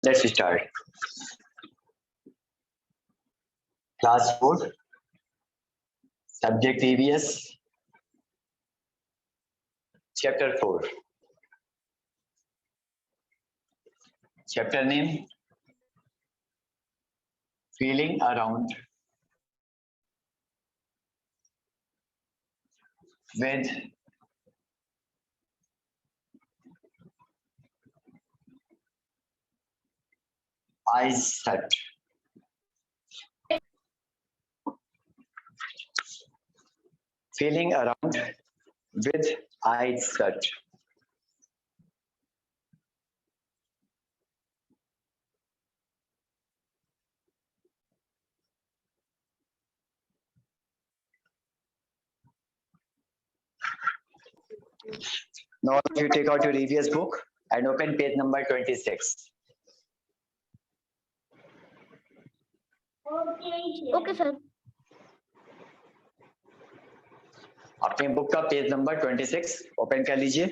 Let's start. Class 4, subject EVS, chapter 4. Chapter name, feeling around with eyes shut. Feeling around with eyes shut. Now you take out your EVS book and open page number 26. Okay sir. अपने book का page number 26 open कर लीजिए।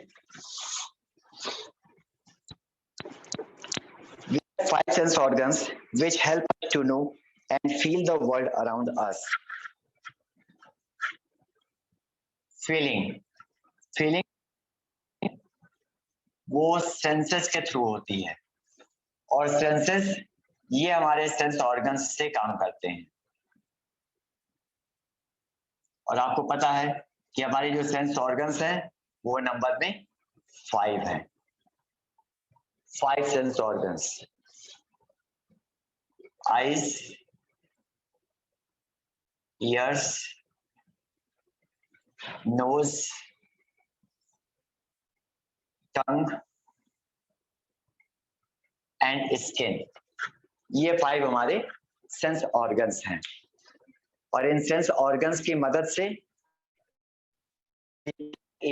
We have 5 sense organs which help us to know and feel the world around us. Feeling वो senses के through होती है और senses ये हमारे सेंस ऑर्गन्स से काम करते हैं। और आपको पता है कि हमारे जो सेंस ऑर्गन्स हैं वो नंबर में 5 हैं। 5 sense organs, eyes, ears, nose, tongue and skin. ये 5 हमारे सेंस ऑर्गन्स हैं और इन सेंस ऑर्गन्स की मदद से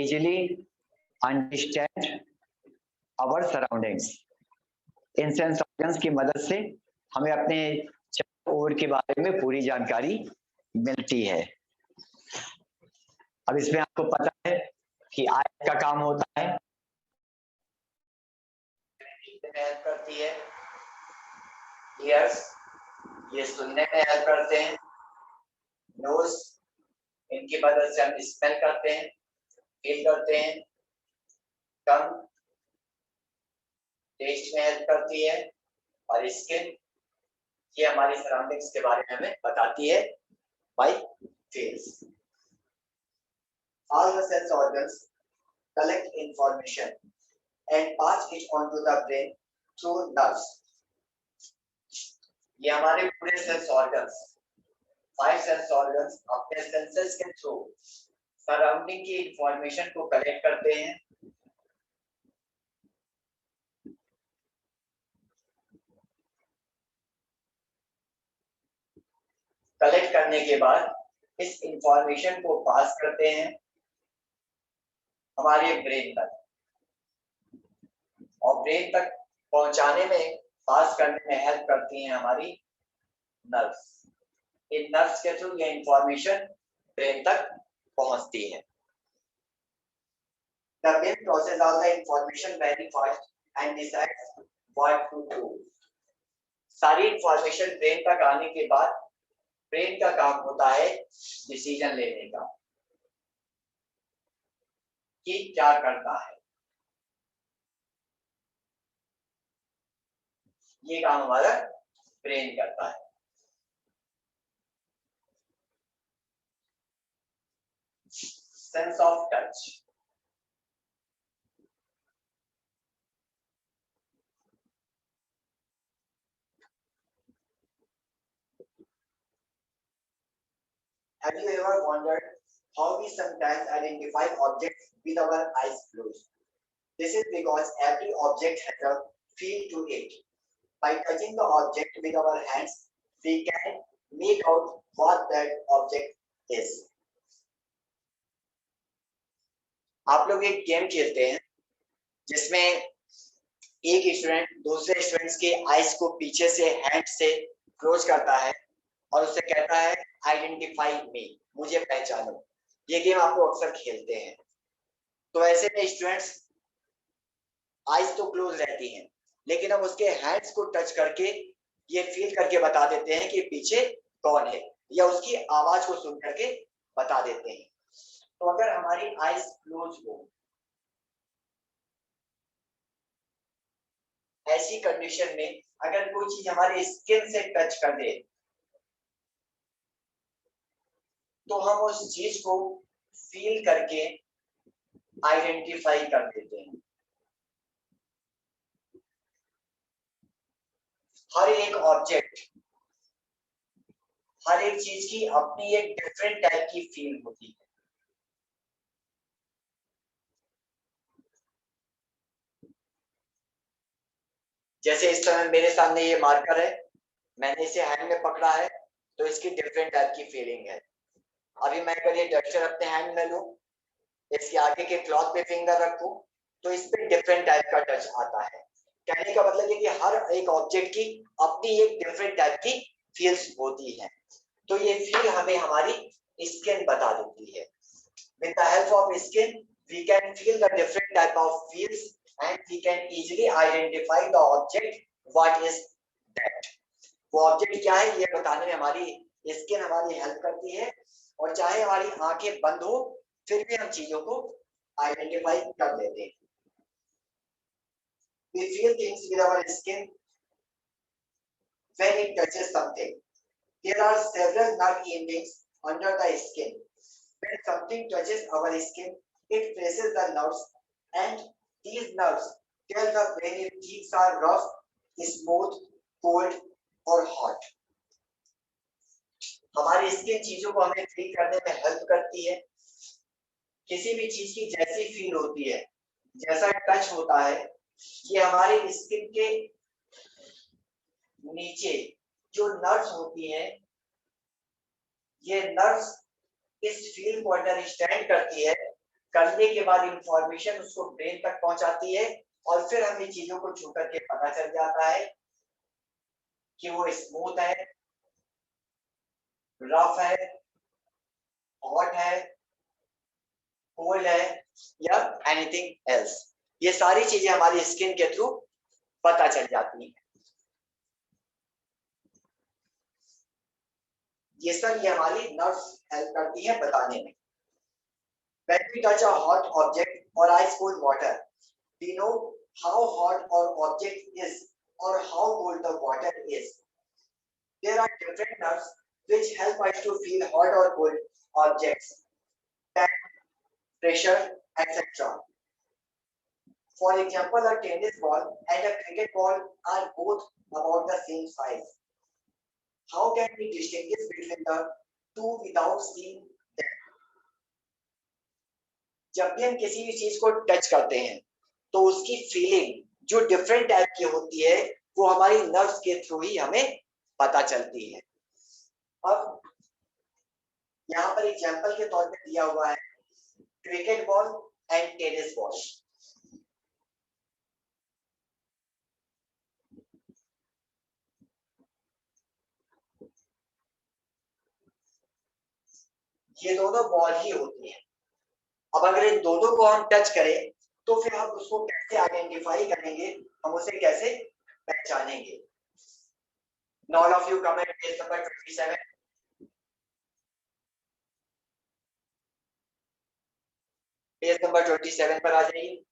इजीली अंडरस्टैंड आवर सराउंडिंग्स। इन सेंस ऑर्गन्स की मदद से हमें अपने चारों ओर के बारे में पूरी जानकारी मिलती है। अब इसमें आपको पता है कि आई का काम होता है, हेल्प करती है, ईयर्स ये सुनने में हेल्प करते हैं, नोज इनकी मदद से हम स्मेल करते हैं, फील करते हैं, टंग टेस्ट में हेल्प करती है और स्किन ये हमारी सराउंडिंग्स के बारे में हमें बताती है by face. All the sense organs collect information and pass it on to the brain through nerves. ये हमारे पूरे सेंस ऑर्गन्स 5 सेंस ऑर्गन्स अपने सेंसेस के थ्रू सराउंडिंग की इंफॉर्मेशन को कलेक्ट करते हैं। कलेक्ट करने के बाद इस इंफॉर्मेशन को पास करते हैं हमारे ब्रेन तक और ब्रेन तक पहुंचाने में पास करने में हेल्प करती हैं हमारी नर्व्स। इन नर्व्स के थ्रू ये इंफॉर्मेशन ब्रेन तक पहुंचती है। The brain processes all the information very fast and decides what to do. सारी इंफॉर्मेशन ब्रेन तक आने के बाद ब्रेन का काम होता है डिसीजन लेने का कि क्या करता है। ये काम हमारा ब्रेन करता है। Sense of touch, have you ever wondered how we sometimes identify objects with our eyes closed? This is because every object has a feel to it. By touching the object with our hands, we can make out what that object is. आप लोग एक game खेलते हैं जिसमें एक student दूसरे students के eyes को पीछे से हैंड से क्लोज करता है और उससे कहता है आइडेंटिफाई मी, मुझे पहचानो। ये गेम आप लोग अक्सर खेलते हैं। तो ऐसे में स्टूडेंट्स आईज तो क्लोज रहती हैं लेकिन हम उसके हैंड्स को टच करके ये फील करके बता देते हैं कि पीछे कौन है, या उसकी आवाज को सुन करके बता देते हैं। तो अगर हमारी आईज क्लोज हो, ऐसी कंडीशन में अगर कोई चीज हमारे स्किन से टच कर दे तो हम उस चीज को फील करके आइडेंटिफाई कर देते हैं। हर एक ऑब्जेक्ट, हर एक चीज की अपनी एक डिफरेंट टाइप की फील होती है। जैसे इस समय मेरे सामने ये मार्कर है, मैंने इसे हैंड में पकड़ा है तो इसकी डिफरेंट टाइप की फीलिंग है। अभी मैं अगर ये डस्टर अपने हैंड में लूं, इसके आगे के क्लॉथ पे फिंगर रखूं तो इस पे डिफरेंट टाइप का टच आता है। कहने का मतलब है कि हर एक ऑब्जेक्ट की अपनी एक डिफरेंट टाइप की फील्स होती है। तो ये फील हमें हमारी स्किन बता देती है। With the help of skin, we can feel the different type of feels and we can easily identify the object what is that. वो ऑब्जेक्ट क्या है ये बताने में हमारी स्किन हमारी हेल्प करती है, और चाहे हमारी आंखें बंद हो फिर भी हम चीजों को आइडेंटिफाई कर लेते हैं। We feel things with our skin when it touches something. There are several nerve endings under the skin. When something touches our skin, it presses the nerves, and these nerves tell the brain if things are rough, smooth, cold or hot. हमारी skin चीजों को हमें feel करने में help करती है। किसी भी चीज की जैसी फील होती है, जैसा टच होता है, ये हमारे स्किन के नीचे जो नर्व्स होती हैं, ये नर्व्स इस फील को अंडरस्टैंड करती है, करने के बाद इंफॉर्मेशन उसको ब्रेन तक पहुंचाती है, और फिर हमें चीजों को छू करके पता चल जाता है कि वो स्मूथ है, रफ है, हॉट है, कोल्ड है या एनीथिंग एल्स। ये सारी चीजें हमारी स्किन के थ्रू पता चल जाती हैं। ये सब ये हमारी नर्व्स हेल्प करती है बताने में। When we touch a hot object or ice cold water, we know how hot our object is or how cold the water is. There are different nerves which help us to feel hot or cold objects, temp, pressure, etc. For example, a tennis ball and a cricket ball are both about the same size. How can we distinguish between the two without seeing them? जब भी हम किसी भी चीज को touch करते हैं तो उसकी फीलिंग जो डिफरेंट टाइप की होती है वो हमारी नर्व्स के थ्रू ही हमें पता चलती है। अब यहाँ पर एग्जांपल के तौर पे दिया हुआ है cricket ball and tennis ball. ये दोनों बॉल ही होती है। अब अगर इन दोनों को हम टच करें तो फिर हम उसको कैसे आइडेंटिफाई करेंगे, हम उसे कैसे पहचानेंगे? All of you come at page number 27. Page number 27 पर आ जाइए।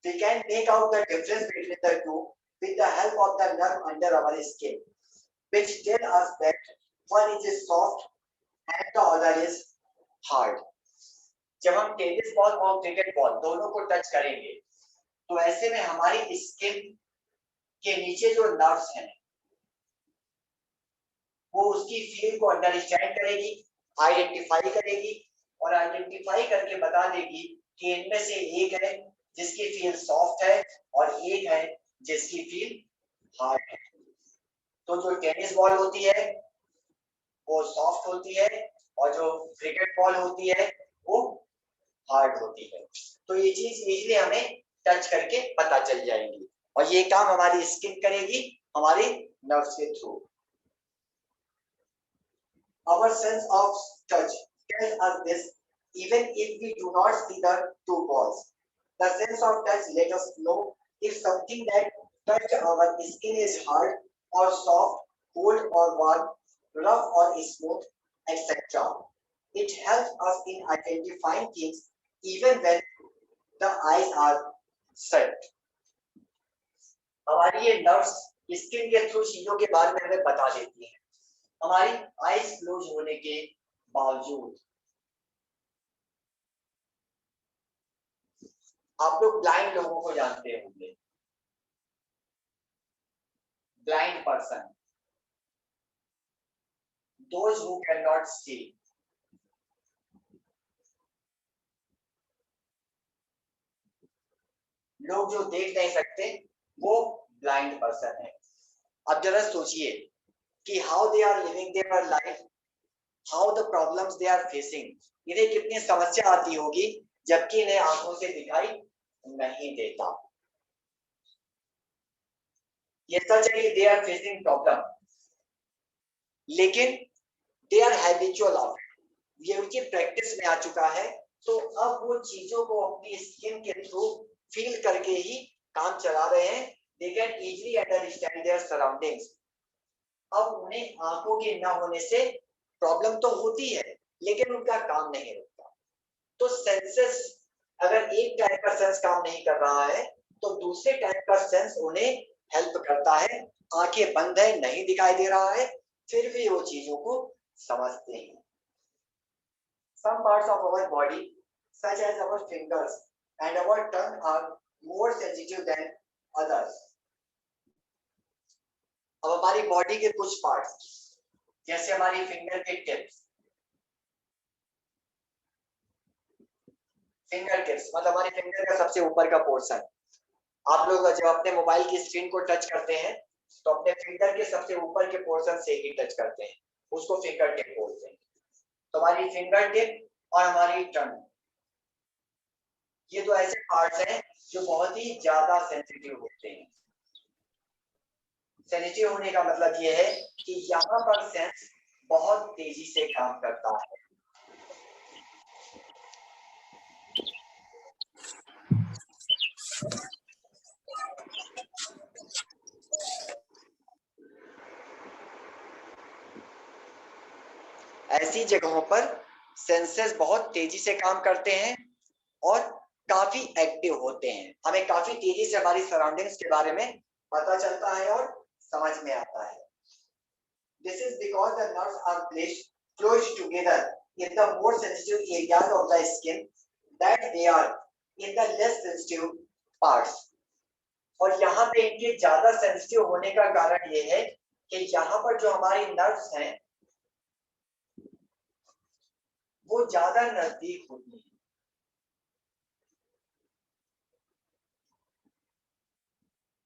We can make out the difference between the two with the help of the nerve under our skin, which tell us that one is soft and the other is hard. जब हम tennis ball और cricket ball दोनों को touch करेंगे तो ऐसे में हमारी स्किन के नीचे जो नर्व्स हैं वो उसकी फील को अंडरस्टैंड करेगी, आइडेंटिफाई करेगी, और आइडेंटिफाई करके बता देगी कि इनमें से एक है जिसकी फील सॉफ्ट है और एक है जिसकी फील हार्ड है। तो जो टेनिस बॉल होती है वो सॉफ्ट होती है और जो क्रिकेट बॉल होती है वो हार्ड होती है। तो ये चीज इजीली हमें टच करके पता चल जाएगी। और ये काम हमारी स्किन करेगी हमारे नर्व्स के through. Our sense of touch tells us this even if we do not see the two balls. The sense of touch let us know if something that touch our skin is hard or soft, cold or warm, rough or smooth, etc. It helps us in identifying things even when the eyes are shut. हमारी ये nerves skin के through चीजों के बारे में हमें बता देती है हमारी आईज क्लोज होने के बावजूद। आप लोग ब्लाइंड लोगों को जानते होंगे, blind person, those who can not see. लोग जो देख नहीं सकते वो ब्लाइंड पर्सन है। अब जरा सोचिए कि how they are living their life, how the problems they are facing. इन्हें कितनी समस्या आती होगी जबकि इन्हें आंखों से दिखाई नहीं देता। ये सच है कि दे आर फेसिंग प्रॉब्लम, लेकिन they are habitual of it, ये उनकी प्रैक्टिस में आ चुका है। तो अब वो चीजों को अपनी स्किन के थ्रू फील करके ही काम चला रहे हैं। They can easily understand their surroundings. अब उन्हें आंखों के ना होने से प्रॉब्लम तो होती है लेकिन उनका काम नहीं रुकता। तो सेंसेस, अगर एक टाइप का सेंस काम नहीं कर रहा है तो दूसरे टाइप का सेंस उन्हें हेल्प करता है। आंखें बंद है, नहीं दिखाई दे रहा है, फिर भी वो चीजों को समझते हैं। Some parts of our body, such as our fingers and our tongue, are more sensitive than others. अब हमारी बॉडी के कुछ पार्ट्स जैसे हमारी फिंगर के टिप्स, फिंगर टिप्स मतलब हमारी फिंगर का सबसे ऊपर का पोर्शन। आप लोग जब अपने मोबाइल की स्क्रीन को टच करते हैं तो अपने फिंगर के सबसे ऊपर के पोर्शन से ही टच करते हैं, उसको फिंगर टिप बोलते हैं। तो हमारी फिंगर टिप और हमारी टंग, ये दो ऐसे पार्ट्स हैं जो बहुत ही ज्यादा सेंसिटिव होते हैं। सेंसिटिव होने का मतलब ये है कि यहाँ पर सेंस बहुत तेजी से काम करता है। ऐसी जगहों पर सेंसेस बहुत तेजी से काम करते हैं और काफी एक्टिव होते हैं। हमें काफी तेजी से हमारी सराउंडिंग्स के बारे में पता चलता है और समझ में आता है। This is because the nerves are placed close together in the more sensitive areas of the skin that they are in the less sensitive parts. और यहाँ पे इनके ज्यादा सेंसिटिव होने का कारण ये है कि यहाँ पर जो हमारी नर्व्स हैं वो ज्यादा नजदीक होती है।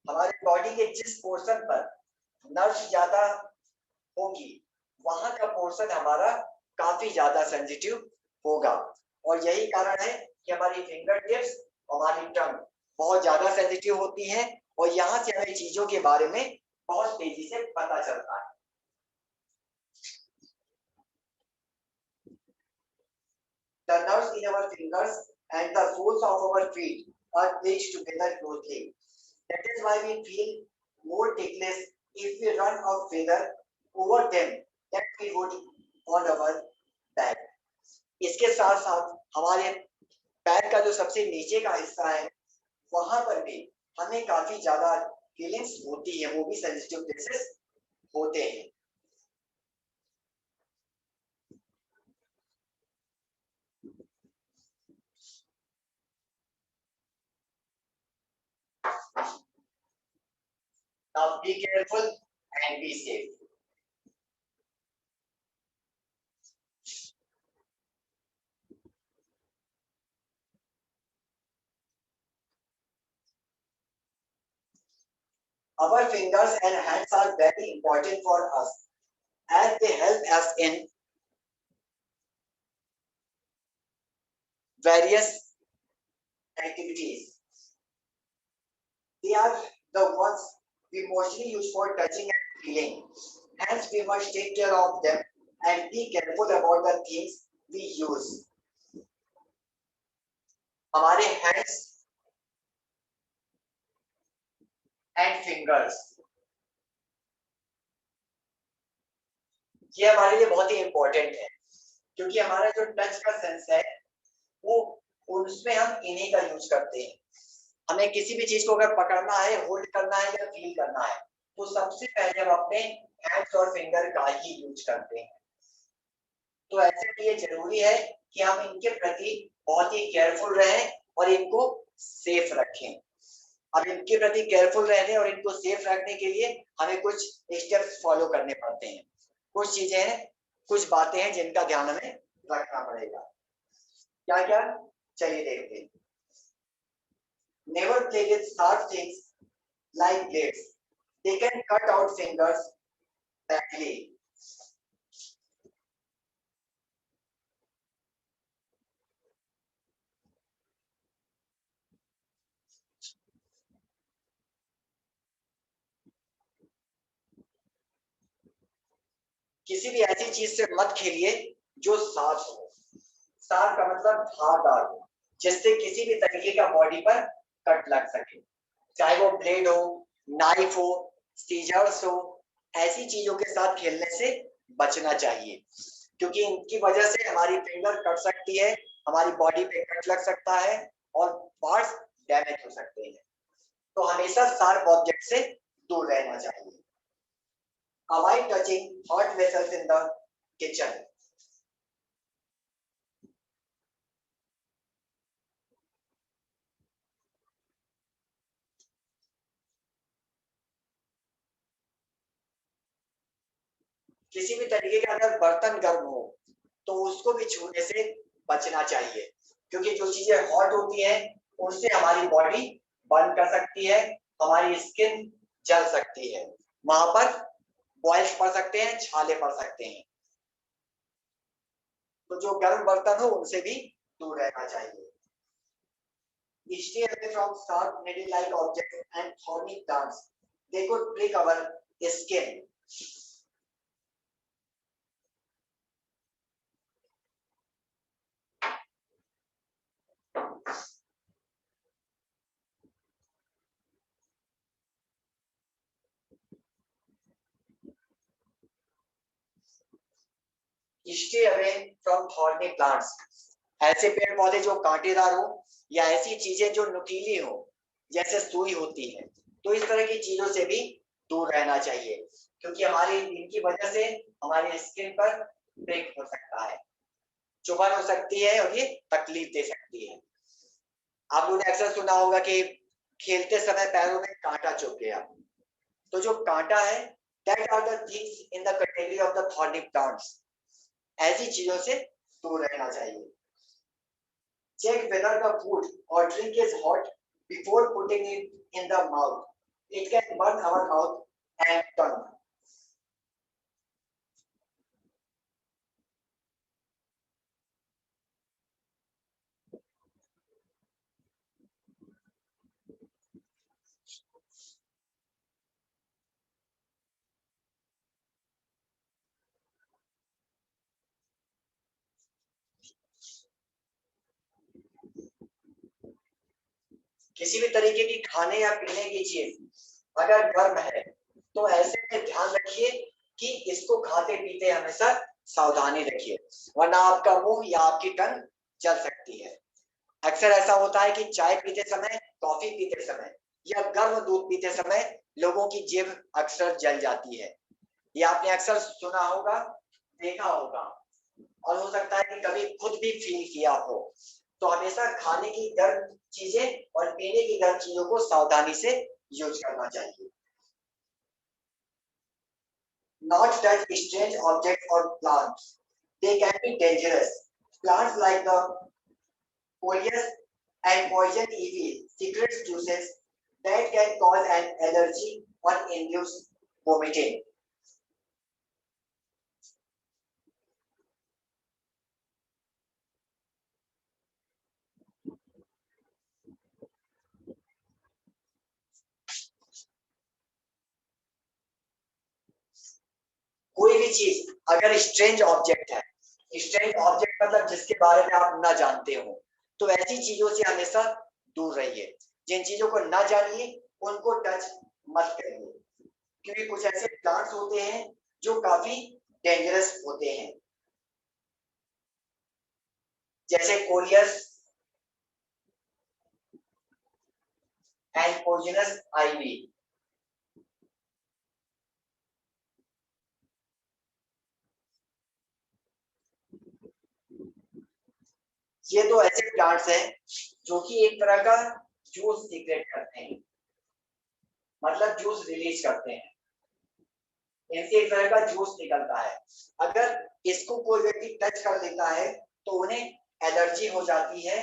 हमारे बॉडी के जिस पोर्शन पर नर्व्स ज्यादा होगी वहां का पोर्शन हमारा काफी ज्यादा सेंसिटिव होगा। और यही कारण है कि हमारी फिंगर टिप्स, हमारी टंग बहुत ज्यादा सेंसिटिव होती है और यहाँ से हमें चीजों के बारे में बहुत तेजी से पता चलता है। The nerves in our fingers and the soles of our feet are placed together closely. That is why we feel more ticklish if we run a feather over them that we would on our back. इसके साथ साथ हमारे पैर का जो सबसे नीचे का हिस्सा है वहां पर भी हमें काफी ज्यादा फीलिंग्स होती है, वो भी सेंसिटिव प्लेसेस होते हैं। Now be careful and be safe. Our fingers and hands are very important for us as they help us in various activities. They are the ones we mostly use for touching and feeling. Hence, we must take care of them and be careful about the things we use. हमारे hands and fingers ये हमारे लिए बहुत ही important है क्योंकि हमारा जो touch का सेंस है वो उसमें हम इन्हीं का यूज करते हैं। हमें किसी भी चीज को अगर पकड़ना है, होल्ड करना है या फील करना है तो सबसे पहले हम अपने हैंड्स और फिंगर का ही यूज करते हैं। तो ऐसे में ये जरूरी है कि हम इनके प्रति बहुत ही केयरफुल रहें और इनको सेफ रखें। अब इनके प्रति केयरफुल रहने और इनको सेफ रखने के लिए हमें कुछ स्टेप्स फॉलो करने पड़ते हैं। कुछ चीजें हैं, कुछ बातें हैं जिनका ध्यान हमें रखना पड़ेगा। क्या क्या? चलिए देखते हैं। Never play with sharp things like blades. They can cut out fingers badly. किसी भी ऐसी चीज से मत खेलिए जो शार्प हो। शार्प का मतलब धारदार हो, जिससे किसी भी तरीके का बॉडी पर कट लग सके। चाहे वो ब्लेड हो, नाइफ हो, सीजर्स हो, ऐसी चीजों के साथ खेलने से बचना चाहिए क्योंकि इनकी वजह से हमारी फिंगर कट सकती है, हमारी बॉडी पे कट लग सकता है और पार्ट्स डैमेज हो सकते हैं। तो हमेशा शार्प ऑब्जेक्ट से दूर रहना चाहिए। Avoid touching hot vessels in the kitchen. किसी भी तरीके का अगर बर्तन गर्म हो तो उसको भी छूने से बचना चाहिए क्योंकि जो चीजें हॉट होती हैं उनसे हमारी बॉडी बर्न कर सकती है, हमारी स्किन जल सकती है, वहां पर बॉयल्स पड़ सकते हैं, छाले पड़ सकते हैं। तो जो गर्म बर्तन हो उनसे भी दूर रहना चाहिए। Stay away from sharp needle-like objects and thorny plants. They could prick our skin. Stay away from thorny plants. ऐसे पेड़ पौधे जो कांटेदार हो या ऐसी चीजें जो नुकीली हो जैसे सुई होती है, तो इस तरह की चीजों से भी दूर रहना चाहिए क्योंकि हमारी इनकी वजह से हमारी स्किन पर ब्रेक हो सकता है, चुभन हो सकती है और ये तकलीफ दे सकती है। आप लोगों ने अक्सर सुना होगा कि खेलते समय पैरों में कांटा चुभ गया। तो जो कांटा है that are the things in the category of the thorny plants. ऐसी चीजों से दूर रहना चाहिए। Check whether the food or drink is hot before putting it in the mouth. It can burn our mouth and tongue. किसी भी तरीके की खाने या पीने की चीज अगर गर्म है तो ऐसे में ध्यान रखिए कि इसको खाते पीते हमेशा सावधानी रखिए वरना आपका मुंह या आपकी टंग जल सकती है। अक्सर ऐसा होता है कि चाय पीते समय, कॉफी पीते समय या गर्म दूध पीते समय लोगों की जीभ अक्सर जल जाती है। ये आपने अक्सर सुना होगा, देखा होगा और हो सकता है कि कभी खुद भी फील किया हो। तो हमेशा खाने की गर्म चीजें और पीने की गर्म चीजों को सावधानी से यूज करना चाहिए। Not touch strange objects or plants. They can be dangerous. Plants like the coleus and poison ivy secret juices that can cause an allergy or induce vomiting. भी चीज अगर स्ट्रेंज ऑब्जेक्ट है, स्ट्रेंज ऑब्जेक्ट मतलब जिसके बारे में आप ना जानते हो, तो ऐसी चीजों से हमेशा दूर रहिए। जिन चीजों को ना जानिए उनको टच मत करिए, क्योंकि कुछ ऐसे प्लांट्स होते हैं जो काफी डेंजरस होते हैं, जैसे कोलियस एंड पॉइजनस आईवी। ये तो ऐसे प्लांट्स हैं जो कि एक तरह का जूस सीक्रेट करते हैं, मतलब जूस रिलीज करते हैं, इनसे एक तरह का जूस निकलता है। अगर इसको कोई व्यक्ति टच कर लेता है तो उन्हें एलर्जी हो जाती है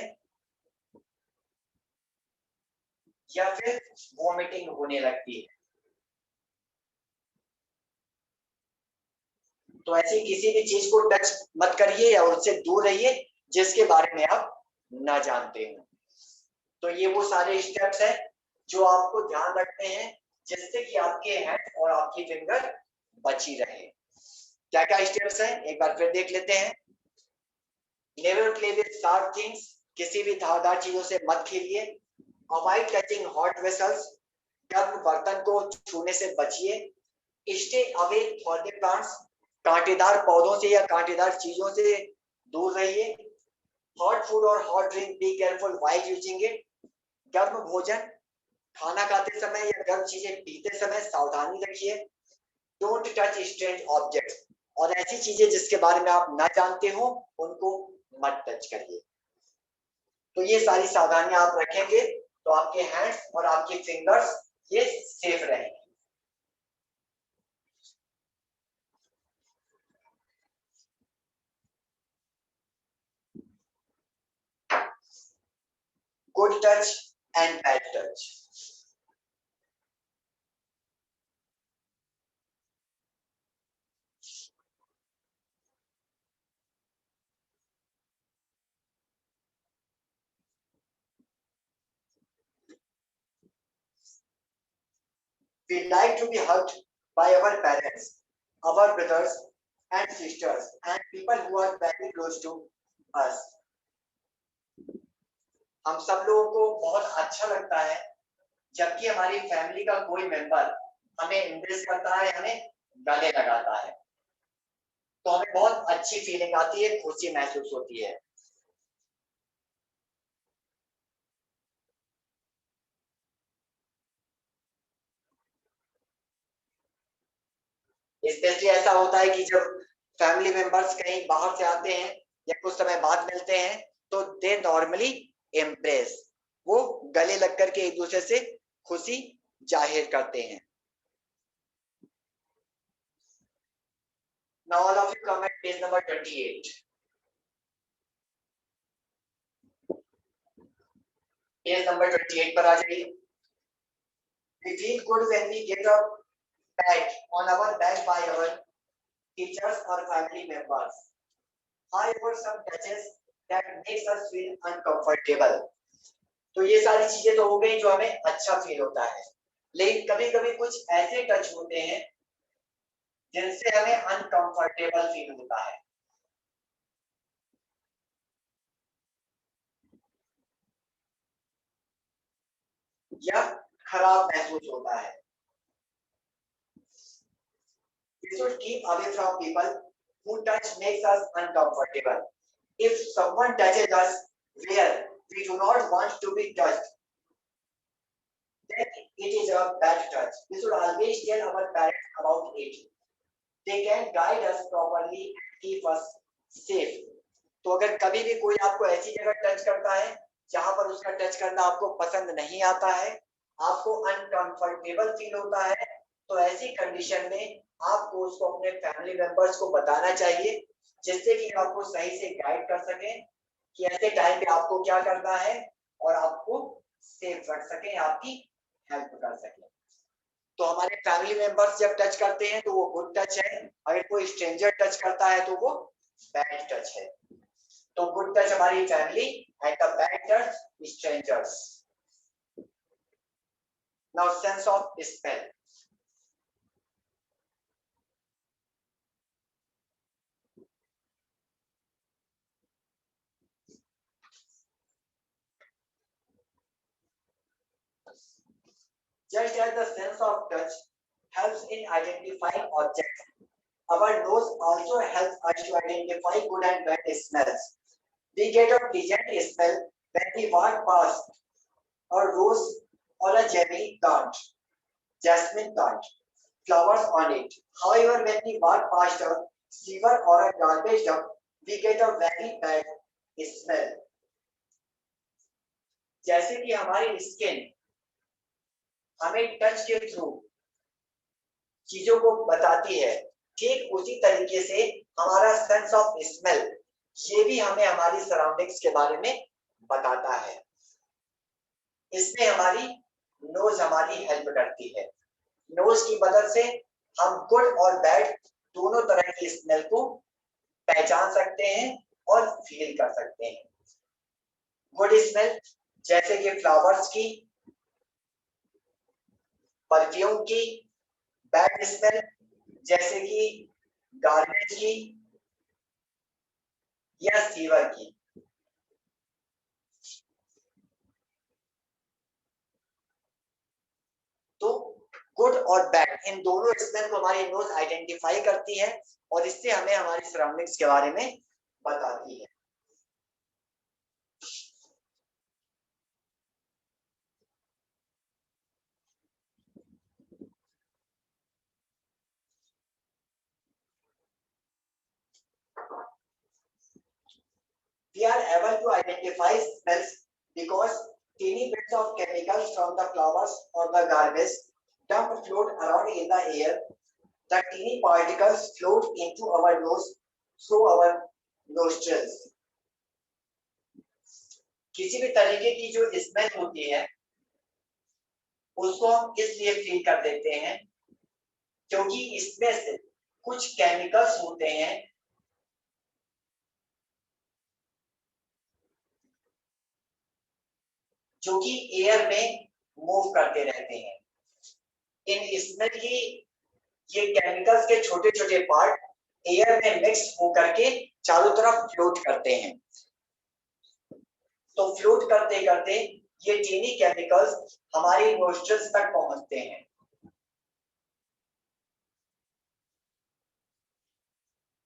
या फिर वॉमिटिंग होने लगती है। तो ऐसी किसी भी चीज को टच मत करिए या उससे दूर रहिए जिसके बारे में आप ना जानते हो। तो ये वो सारे स्टेप्स हैं जो आपको ध्यान रखने हैं जिससे कि आपके हैंड और आपकी फिंगर बची रहे। क्या क्या स्टेप्स हैं एक बार फिर देख लेते हैं। Never play with sharp things, किसी भी धारदार चीजों से मत खेलिए। अवॉइड टचिंग हॉट वेसल्स, गर्म बर्तन को छूने से बचिए। Stay away for the plants, कांटेदार पौधों से या कांटेदार चीजों से दूर रहिए। हॉट फूड और hot drink, be careful while using it. गर्म भोजन खाना खाते समय या गर्म चीजें पीते समय सावधानी रखिए। डोंट टच स्ट्रेंज ऑब्जेक्ट्स, और ऐसी चीजें जिसके बारे में आप ना जानते हो उनको मत टच करिए। तो ये सारी सावधानियां आप रखेंगे तो आपके हैंड्स और आपके फिंगर्स ये सेफ रहेंगे। Good touch and bad touch. We like to be hugged by our parents, our brothers and sisters, and people who are very close to us. हम सब लोगों को बहुत अच्छा लगता है जबकि हमारी फैमिली का कोई मेंबर हमें एम्ब्रेस करता है, हमें गले लगाता है, तो हमें बहुत अच्छी फीलिंग आती है, खुशी महसूस होती है। स्पेशली ऐसा होता है कि जब फैमिली मेंबर्स कहीं बाहर से आते हैं या कुछ समय बाद मिलते हैं तो दे नॉर्मली एम्ब्रेस, वो गले लग करके एक दूसरे से खुशी जाहिर करते हैं। Now all of you come at page number 28. Page number 28 पर आ जाइए। We feel good when we get a pat on our back by our teachers or family members. However, some touches that makes us feel uncomfortable. तो ये सारी चीजें तो हो गई जो हमें अच्छा फील होता है, लेकिन कभी कभी कुछ ऐसे टच होते हैं जिनसे हमें अनकंफर्टेबल फील होता है या खराब महसूस होता है। We should keep away from people who touch makes us uncomfortable. If someone touches us where we do not want to be touched, then it is a bad touch. We should always tell our parents about it. They can guide us properly and keep us safe. तो अगर कभी भी कोई आपको ऐसी जगह touch करता है जहां पर उसका टच करना आपको पसंद नहीं आता है, आपको अनकंफर्टेबल फील होता है, तो ऐसी कंडीशन में आपको उसको अपने फैमिली मेंबर्स को बताना चाहिए जिससे कि आपको सही से गाइड कर सके कि ऐसे टाइम पे आपको क्या करना है और आपको सेफ रख सके, आपकी हेल्प कर सके। तो हमारे फैमिली मेंबर्स जब टच करते हैं तो वो गुड टच है, अगर कोई स्ट्रेंजर टच करता है तो वो बैड टच है। तो गुड टच हमारी family and the bad touch strangers. Now sense of smell. Just as the sense of touch helps in identifying objects, our nose also helps us to identify good and bad smells. We get a pleasant smell when we walk past a rose or a jasmine plant, flowers on it. However, when we walk past a sewer or a garbage dump, we get a very bad smell. जैसे कि हमारी skin हमें touch के through चीजों को बताती है, ठीक उसी तरीके से हमारा सेंस ऑफ स्मेल ये भी हमें हमारी सराउंडिंग्स के बारे में बताता है। इसमें हमारी नोज हमारी हेल्प करती है। नोज की मदद से हम गुड और बैड दोनों तरह की स्मेल को पहचान सकते हैं और फील कर सकते हैं। गुड स्मेल जैसे कि फ्लावर्स की, परफ्यूम की, बैड स्मेल जैसे कि गार्बेज की या सीवर की। तो गुड और बैड इन दोनों स्मेल को हमारी नोज आइडेंटिफाई करती है और इससे हमें हमारी सराउंडिंग्स के बारे में बताती है। We are able to identify smells because teeny bits of chemicals from the flowers or the garbage dump float around in the air. The teeny particles float into our nose through our nostrils. किसी भी तरीके की जो smell होती है उसको हम इसलिए फील कर देते हैं क्योंकि इसमें से कुछ केमिकल्स होते हैं जो कि एयर में मूव करते रहते हैं। इन स्मेल की ये केमिकल्स के छोटे छोटे पार्ट एयर में मिक्स होकर के चारों तरफ फ्लोट करते हैं। तो फ्लोट करते करते ये टीनी केमिकल्स हमारी नोस्ट्रल्स तक पहुंचते हैं।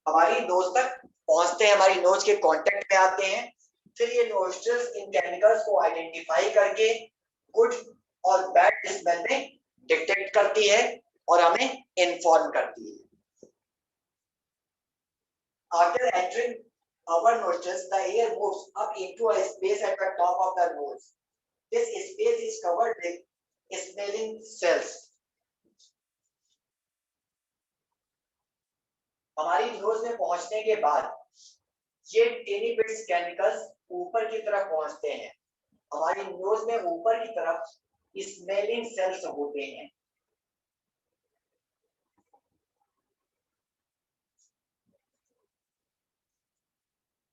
हमारी नोज तक पहुंचते हैं, हमारी नोज के कांटेक्ट में आते हैं। फिर ये नोस्ट्रल्स इन केमिकल्स को आइडेंटिफाई करके गुड और बैड स्मेल में डिटेक्ट करती है और हमें इन्फॉर्म करती है। After entering our nostrils, the air moves up into a space at the top of the nose. This space is covered with smelling cells. हमारी नोज में पहुंचने के बाद ये टेनी बिट्स केमिकल्स ऊपर की तरफ पहुंचते हैं। हमारी नोज में ऊपर की तरफ स्मेलिंग सेल्स होते हैं।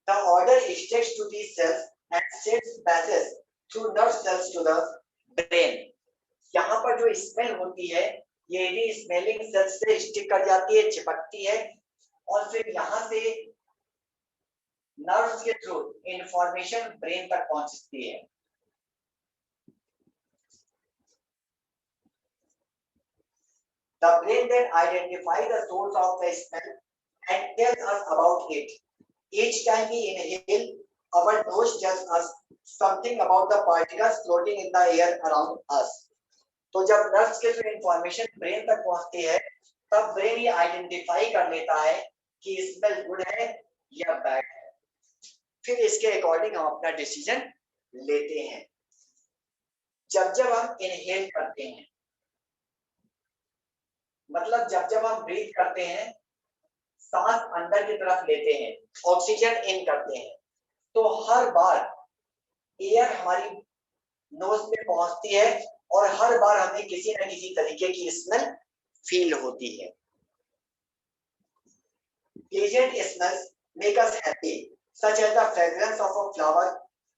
The odor sticks to these cells and sends passes through nerve cells to the brain. यहाँ पर जो स्मेल होती है ये भी स्मेलिंग सेल्स से स्टिक कर जाती है, चिपकती है और फिर यहाँ से नर्व्स के थ्रू इंफॉर्मेशन ब्रेन तक पहुंचती है। The brain then identifies the source of the smell and tells us about it. Each time we inhale, our nose tells us something about the particles floating in the air around us. तो जब nerves के through information brain तक पहुंचती है तब brain ये identify कर लेता है कि स्मेल गुड है या बैड है। फिर इसके अकॉर्डिंग हम अपना डिसीजन लेते हैं। जब जब हम इनहेल करते हैं, मतलब जब जब हम ब्रीथ करते हैं, सांस अंदर की तरफ लेते हैं, ऑक्सीजन इन करते हैं, तो हर बार एयर हमारी नोज में पहुंचती है और हर बार हमें किसी न किसी तरीके की स्मेल फील होती है। Pleasant smells make us happy, such as the fragrance of a flower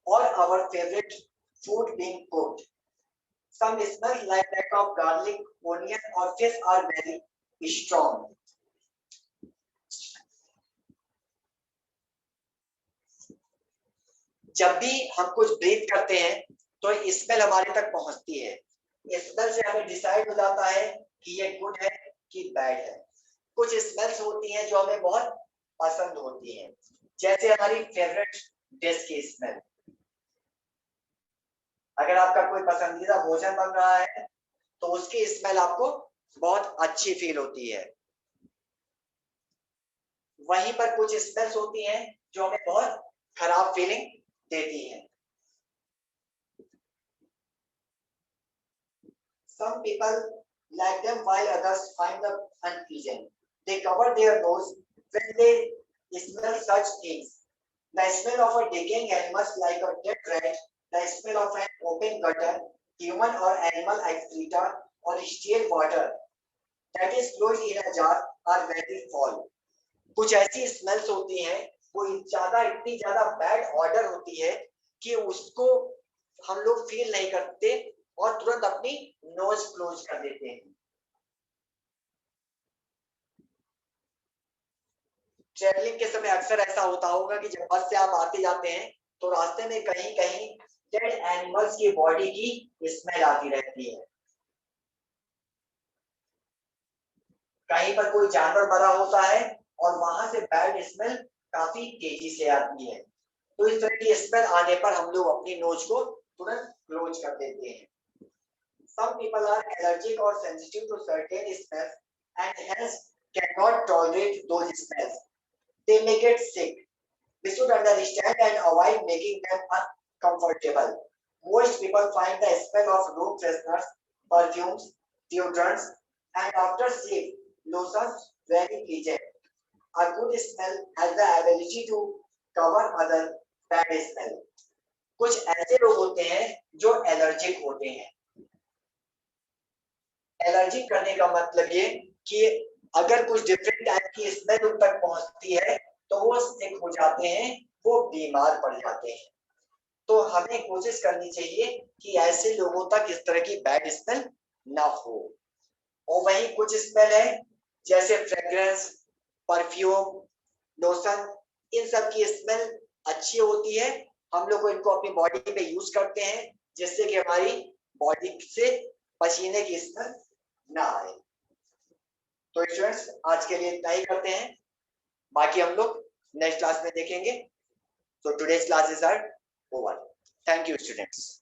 or our favorite food being cooked. Some smells like that of garlic, onion or fish are very strong. जब भी हम कुछ breathe करते हैं तो smell हमारे तक पहुंचती है। स्मेल से हमें डिसाइड हो जाता है कि ये गुड है कि बैड है। कुछ स्मेल्स होती हैं जो हमें बहुत पसंद होती हैं, जैसे हमारी फेवरेट डिश की स्मेल। अगर आपका कोई पसंदीदा भोजन बन रहा है तो उसकी स्मेल आपको बहुत अच्छी फील होती है। वहीं पर कुछ स्मेल्स होती हैं जो हमें बहुत खराब फीलिंग देती हैं। Some people like them while others find them unpleasant. They cover their nose when they smell such things. The smell of a decaying animal like a dead rat, the smell of an open gutter, human or animal excreta, or stale water that is closed in a jar are very foul. कुछ ऐसी smells होती हैं, वो इतनी ज्यादा bad order होती है कि उसको हम लोग फील नहीं करते और तुरंत अपनी नोज क्लोज कर देते हैं। ट्रेवलिंग के समय अक्सर ऐसा होता होगा कि जब बस से आप आते जाते हैं तो रास्ते में कहीं कहीं डेड एनिमल्स की बॉडी की स्मेल आती रहती है। कहीं पर कोई जानवर मरा होता है और वहां से बैड स्मेल काफी तेजी से आती है। तो इस तरह की स्मेल आने पर हम लोग अपनी नोज को तुरंत क्लोज कर देते हैं। Some people are allergic or sensitive to certain smells and hence cannot tolerate those smells. They may get sick. We should understand and avoid making them uncomfortable. Most people find the smell of room fresheners, perfumes, deodorants, and aftershave lotions very pleasant. A good smell has the ability to cover other bad smell. कुछ ऐसे लोग होते हैं जो allergic होते हैं। Allergy करने का मतलब ये कि अगर कुछ डिफरेंट टाइप की स्मेल उन तक पहुंचती है तो वो सिक हो जाते हैं, वो बीमार पड़ जाते हैं। तो हमें कोशिश करनी चाहिए कि ऐसे लोगों तक इस तरह की बैड स्मेल ना हो। और वही कुछ स्मेल है जैसे फ्रेग्रेंस, परफ्यूम, लोशन, इन सब की स्मेल अच्छी होती है। हम लोग इनको अपनी बॉडी पे यूज करते हैं जिससे कि हमारी बॉडी से पसीने की स्मेल ना आए। तो स्टूडेंट्स आज के लिए इतना ही करते हैं, बाकी हम लोग नेक्स्ट क्लास में देखेंगे। So today's classes are over. Thank you, students.